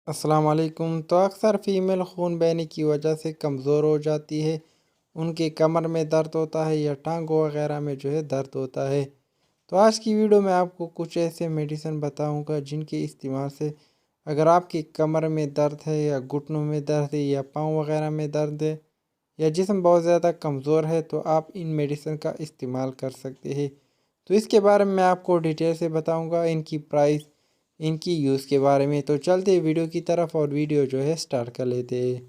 السلام علیکم۔ تو اکثر فیمیل خون بہنے کی وجہ سے کمزور ہو جاتی ہے، ان کے کمر میں درد ہوتا ہے یا ٹانگوں وغیرہ میں درد ہوتا ہے۔ تو آج کی ویڈیو میں آپ کو کچھ ایسے میڈیسن بتاؤں گا جن کے استعمال سے اگر آپ کی کمر میں درد ہے یا گھٹنوں میں درد ہے یا پاؤں وغیرہ میں درد ہے یا جسم بہت زیادہ کمزور ہے تو آپ ان میڈیسن کا استعمال کر سکتے ہیں۔ تو اس کے بارے میں آپ کو ڈیٹیل سے بتاؤں گا، ان کی پرائس، ان کی یوز کے بارے میں۔ تو چلتے ویڈیو کی طرف اور ویڈیو سٹارٹ کر لیتے ہیں۔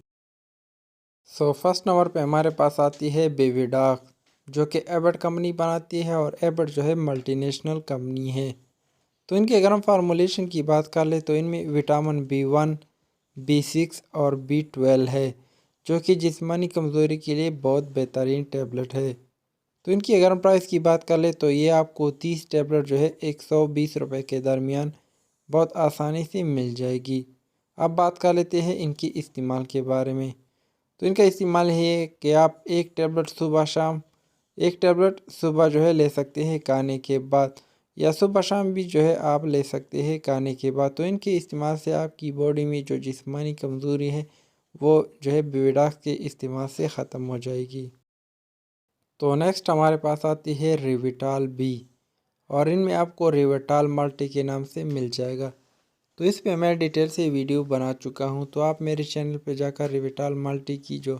فرسٹ نمبر پہ ہمارے پاس آتی ہے بیوی ڈاک، جو کہ ایبٹ کمپنی بناتی ہے اور ایبٹ ملٹی نیشنل کمپنی ہے۔ تو ان کے گرم فارمولیشن کی بات کر لیں تو ان میں وٹامن B1، B6 اور B12 ہے، جو کہ جسمانی کمزوری کے لیے بہت بہترین ٹیبلٹ ہے۔ تو ان کی اگر ہم پرائس کی بات کر لیں تو یہ آپ کو 30 ٹیبلٹ 120 روپے کے درمیان بہت آسانی سے مل جائے گی۔ اب بات کر لیتے ہیں ان کی استعمال کے بارے میں۔ تو ان کا استعمال ہے کہ آپ ایک ٹیبلٹ صبح شام، ایک ٹیبلٹ صبح لے سکتے ہیں کھانے کے بعد، یا صبح شام بھی آپ لے سکتے ہیں کھانے کے بعد۔ تو ان کے استعمال سے آپ کی باڈی میں جو جسمانی کمزوری ہے وہ بیوی ڈاک کے استعمال سے ختم ہو جائے گی۔ تو نیکسٹ ہمارے پاس آتی ہے ریویٹال بی، اور ان میں آپ کو ریویٹال ملٹی کے نام سے مل جائے گا۔ تو اس پہ میں ڈیٹیل سے ویڈیو بنا چکا ہوں، تو آپ میرے چینل پہ جا کر ریویٹال ملٹی کی جو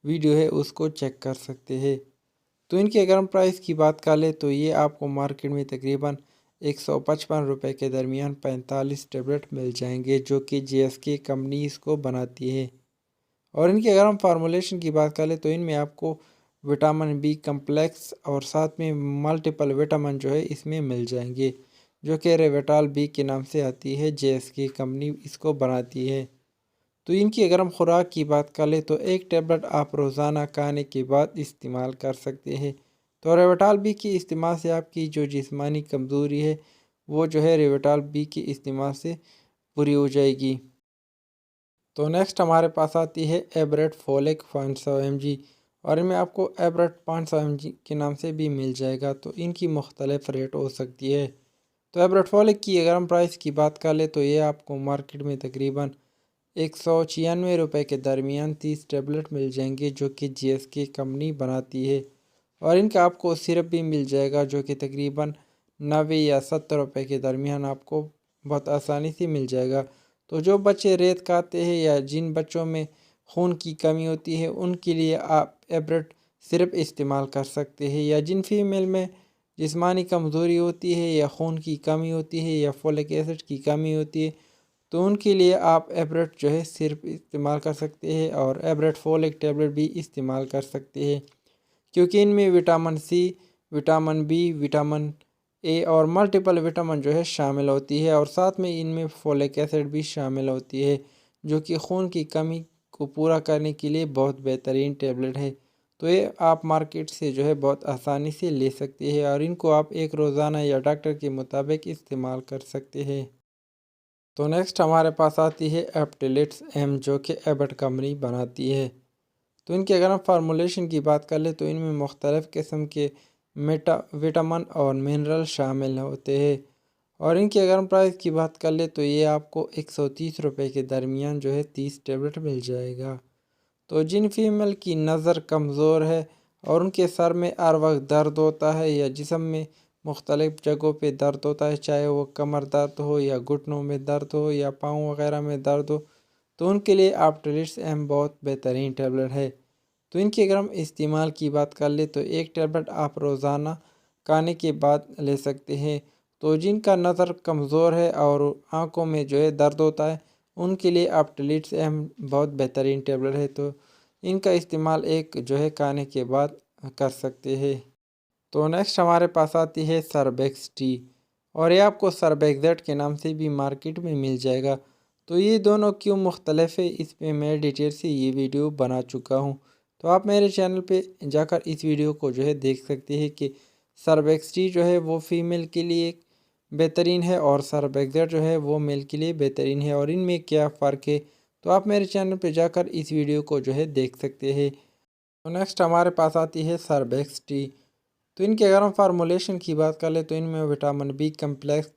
ویڈیو ہے اس کو چیک کر سکتے ہیں۔ تو ان کی اگر ہم پرائس کی بات کر لیں تو یہ آپ کو مارکیٹ میں تقریباً 155 روپے کے درمیان 45 ٹیبلٹ مل جائیں گے، جو کہ GSK کمپنی اس کو بناتی ہے۔ اور ان کی اگر ہم فارمولیشن کی بات کر لیں تو ان میں آپ کو وٹامن B کمپلیکس اور ساتھ میں ملٹیپل وٹامن اس میں مل جائیں گے، جو کہ ریویٹال بی کے نام سے آتی ہے، GSK کمپنی اس کو بناتی ہے۔ تو ان کی اگر ہم خوراک کی بات کر لیں تو ایک ٹیبلٹ آپ روزانہ کھانے کے بعد استعمال کر سکتے ہیں۔ تو ریویٹال بی کے استعمال سے آپ کی جو جسمانی کمزوری ہے وہ ریویٹال بی کے استعمال سے پوری ہو جائے گی۔ تو نیکسٹ ہمارے پاس آتی ہے ایبریٹ فولک 500 mg، اور ان میں آپ کو ایبریٹ 500 mg کے نام سے بھی مل جائے گا۔ تو ان کی مختلف ریٹ ہو سکتی ہے۔ تو ایبریٹ فولک کی اگر ہم پرائس کی بات کر لیں تو یہ آپ کو مارکیٹ میں تقریباً 196 روپے کے درمیان 30 ٹیبلٹ مل جائیں گے، جو کہ GSK کمپنی بناتی ہے۔ اور ان کا آپ کو سرپ بھی مل جائے گا، جو کہ تقریباً 90 یا 70 روپے کے درمیان آپ کو بہت آسانی سے مل جائے گا۔ تو جو بچے ریت کھاتے ہیں یا جن بچوں میں خون کی کمی ہوتی ہے ان کے لیے آپ ایبریٹ سرپ استعمال کر سکتے ہیں، یا جن فیمیل میں جسمانی کمزوری ہوتی ہے یا خون کی کمی ہوتی ہے یا فولک ایسڈ کی کمی ہوتی ہے تو ان کے لیے آپ ایبریٹ سرپ استعمال کر سکتے ہیں، اور ایبریٹ فولک ٹیبلٹ بھی استعمال کر سکتے ہیں، کیونکہ ان میں vitamin C، vitamin B، vitamin A اور ملٹیپل وٹامن شامل ہوتی ہے، اور ساتھ میں ان میں فولک ایسڈ بھی شامل ہوتی ہے، جو کہ خون کی کمی کو پورا کرنے کے لیے بہت بہترین ٹیبلٹ ہے۔ تو یہ آپ مارکیٹ سے بہت آسانی سے لے سکتے ہیں، اور ان کو آپ ایک روزانہ یا ڈاکٹر کے مطابق استعمال کر سکتے ہیں۔ تو نیکسٹ ہمارے پاس آتی ہے ایپٹیلٹس M، جو کہ ایبٹ کمپنی بناتی ہے۔ تو ان کے اگر ہم فارمولیشن کی بات کر لیں تو ان میں مختلف قسم کے وٹامن اور منرل شامل ہوتے ہیں، اور ان کی اگر ہم پرائس کی بات کر لیں تو یہ آپ کو 130 روپے کے درمیان 30 ٹیبلٹ مل جائے گا۔ تو جن فیمیل کی نظر کمزور ہے اور ان کے سر میں ہر وقت درد ہوتا ہے یا جسم میں مختلف جگہوں پہ درد ہوتا ہے، چاہے وہ کمر درد ہو یا گھٹنوں میں درد ہو یا پاؤں وغیرہ میں درد ہو، تو ان کے لیے ایپٹیلٹس M بہت بہترین ٹیبلٹ ہے۔ تو ان کی اگر ہم استعمال کی بات کر لیں تو ایک ٹیبلٹ آپ روزانہ کھانے کے بعد لے سکتے ہیں۔ تو جن کا نظر کمزور ہے اور آنکھوں میں درد ہوتا ہے ان کے لیے ایپٹیلٹس M بہت بہترین ٹیبلٹ ہے، تو ان کا استعمال ایک کھانے کے بعد کر سکتے ہیں۔ تو نیکسٹ ہمارے پاس آتی ہے سربیکس ٹی، اور یہ آپ کو سربیکزیٹ کے نام سے بھی مارکیٹ میں مل جائے گا۔ تو یہ دونوں کیوں مختلف ہے اس پہ میں ڈیٹیل سے یہ ویڈیو بنا چکا ہوں، تو آپ میرے چینل پہ جا کر اس ویڈیو کو دیکھ سکتے ہیں کہ سربیکس ٹی وہ فیمیل کے لیے بہترین ہے اور سربیکزیٹ وہ میل کے لیے بہترین ہے، اور ان میں کیا فرق ہے، تو آپ میرے چینل پہ جا کر اس ویڈیو کو دیکھ سکتے ہیں۔ تو نیکسٹ ہمارے پاس آتی ہے سربیکس ٹی۔ تو ان کے اگر ہم فارمولیشن کی بات کر لیں تو ان میں vitamin B complex,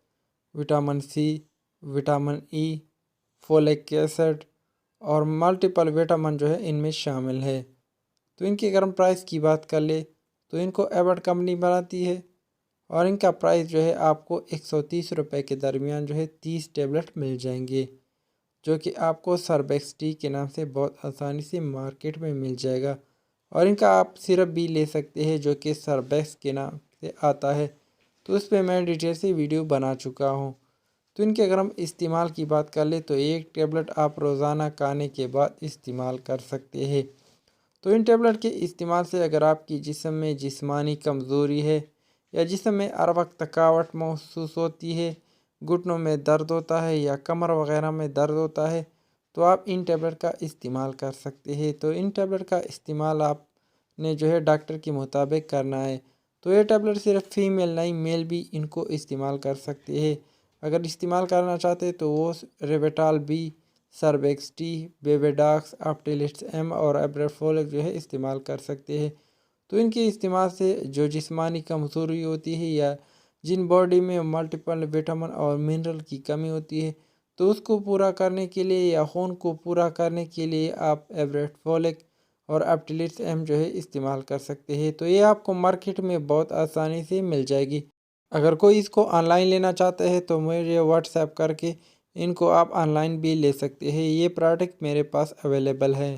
vitamin C، vitamin E، folic acid اور ملٹیپل وٹامن جو ہے ان میں شامل ہے۔ تو ان کی اگر ہم پرائس کی بات کر لیں تو ان کو ایبٹ کمپنی بناتی ہے اور ان کا پرائس جو ہے آپ کو 130 روپے کے درمیان جو ہے 30 ٹیبلٹ مل جائیں گے، جو کہ آپ کو سربیکس ٹی کے نام سے بہت آسانی سے مارکیٹ میں مل جائے گا۔ اور ان کا آپ سرپ بھی لے سکتے ہیں جو کہ سربیکس کے نام سے آتا ہے، تو اس پہ میں ڈیٹیل سے ویڈیو بنا چکا ہوں۔ تو ان کے اگر ہم استعمال کی بات کر لیں تو ایک ٹیبلٹ آپ روزانہ کھانے کے بعد استعمال کر سکتے ہیں۔ تو ان ٹیبلٹ کے استعمال سے اگر آپ کی جسم میں جسمانی کمزوری ہے یا جسم میں ہر وقت تھکاوٹ محسوس ہوتی ہے، گھٹنوں میں درد ہوتا ہے یا کمر وغیرہ میں درد ہوتا ہے، تو آپ ان ٹیبلٹ کا استعمال کر سکتے ہیں۔ تو ان ٹیبلٹ کا استعمال آپ نے جو ہے ڈاکٹر کے مطابق کرنا ہے۔ تو یہ ٹیبلٹ صرف فیمیل نہیں، میل بھی ان کو استعمال کر سکتے ہیں۔ اگر استعمال کرنا چاہتے تو وہ ریویٹال بی، سربیکس ٹی، بیویڈاکس، اپٹیلٹس ایم اور ایبریفولک جو ہے استعمال کر سکتے ہیں۔ تو ان کے استعمال سے جو جسمانی کمزوری ہوتی ہے یا جن باڈی میں ملٹیپل وٹامن اور منرل کی کمی ہوتی ہے، تو اس کو پورا کرنے کے لیے یا خون کو پورا کرنے کے لیے آپ ایبریفولک اور اپٹیلٹس ایم جو ہے استعمال کر سکتے ہیں۔ تو یہ آپ کو مارکیٹ میں بہت آسانی سے مل جائے گی۔ اگر کوئی اس کو آن لائن لینا چاہتا ہے تو مجھے واٹس ایپ کر کے ان کو آپ آن لائن بھی لے سکتے ہیں۔ یہ پروڈکٹ میرے پاس اویلیبل ہے۔